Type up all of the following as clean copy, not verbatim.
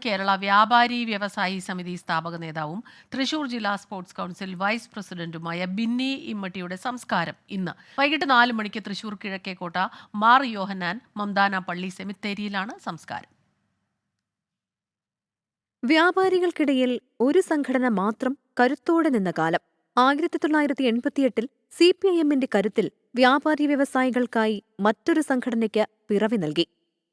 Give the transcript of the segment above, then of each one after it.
കേരള വ്യാപാരി വ്യവസായി സമിതി സ്ഥാപക നേതാവും തൃശൂർ ജില്ലാ സ്പോർട്സ് കൗൺസിൽ വൈസ് പ്രസിഡന്റുമായ ബിന്നി ഇമ്മട്ടിയുടെ സംസ്കാരം ഇന്ന് വൈകിട്ട് 4 മണിക്ക് തൃശൂർ കിഴക്കേക്കോട്ട മാർ യോഹന്നാൻ മംദാന പള്ളി സെമിത്തേരിയിലാണ് സംസ്കാരം. വ്യാപാരികൾക്കിടയിൽ ഒരു സംഘടന മാത്രം കരുത്തോടെ നിന്ന കാലം. 1988 CPIMന്റെ കരുത്തിൽ വ്യാപാരി വ്യവസായികൾക്കായി മറ്റൊരു സംഘടനയ്ക്ക് പിറവി നൽകി.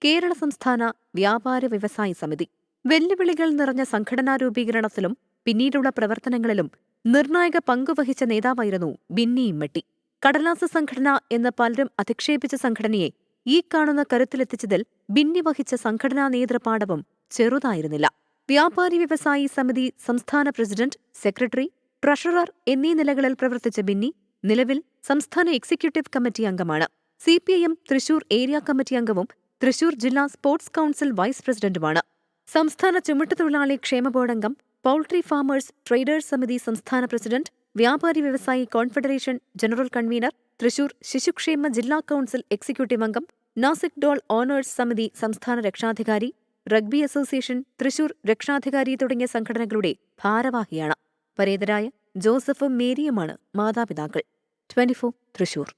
കേരള സംസ്ഥാന വ്യാപാര വ്യവസായി സമിതി. വെല്ലുവിളികൾ നിറഞ്ഞ സംഘടനാ രൂപീകരണത്തിലും പിന്നീടുള്ള പ്രവർത്തനങ്ങളിലും നിർണായക പങ്കുവഹിച്ച നേതാവായിരുന്നു ബിന്നി ഇമ്മട്ടി. കടലാസ സംഘടന എന്ന് പലരും അധിക്ഷേപിച്ച സംഘടനയെ ഈ കാണുന്ന കരുത്തിലെത്തിച്ചതിൽ ബിന്നി വഹിച്ച സംഘടനാ നേതൃപാടവം ചെറുതായിരുന്നില്ല. വ്യാപാരി വ്യവസായി സമിതി സംസ്ഥാന പ്രസിഡന്റ്, സെക്രട്ടറി, ട്രഷറർ എന്നീ നിലകളിൽ പ്രവർത്തിച്ച ബിന്നി നിലവിൽ സംസ്ഥാന എക്സിക്യൂട്ടീവ് കമ്മിറ്റി അംഗമാണ്. CPIM തൃശൂർ ഏരിയ കമ്മിറ്റി അംഗവും തൃശൂർ ജില്ലാ സ്പോർട്സ് കൗൺസിൽ വൈസ് പ്രസിഡന്റുമാണ്. സംസ്ഥാന ചുമട്ടുതൊഴിലാളി ക്ഷേമ ബോർഡ് അംഗം, പൗൾട്രി ഫാമേഴ്സ് ട്രേഡേഴ്സ് സമിതി സംസ്ഥാന പ്രസിഡന്റ്, വ്യാപാരി വ്യവസായി കോൺഫെഡറേഷൻ ജനറൽ കൺവീനർ, തൃശൂർ ശിശുക്ഷേമ ജില്ലാ കൗൺസിൽ എക്സിക്യൂട്ടീവ് അംഗം, നാസിക് ഡോൾ ഓണേഴ്സ് സമിതി സംസ്ഥാന രക്ഷാധികാരി, റഗ്ബി അസോസിയേഷൻ തൃശൂർ രക്ഷാധികാരി തുടങ്ങിയ സംഘടനകളുടെ ഭാരവാഹിയാണ്. പരേതരായ ജോസഫും മേരിയുമാണ് മാതാപിതാക്കൾ. 24 തൃശൂർ.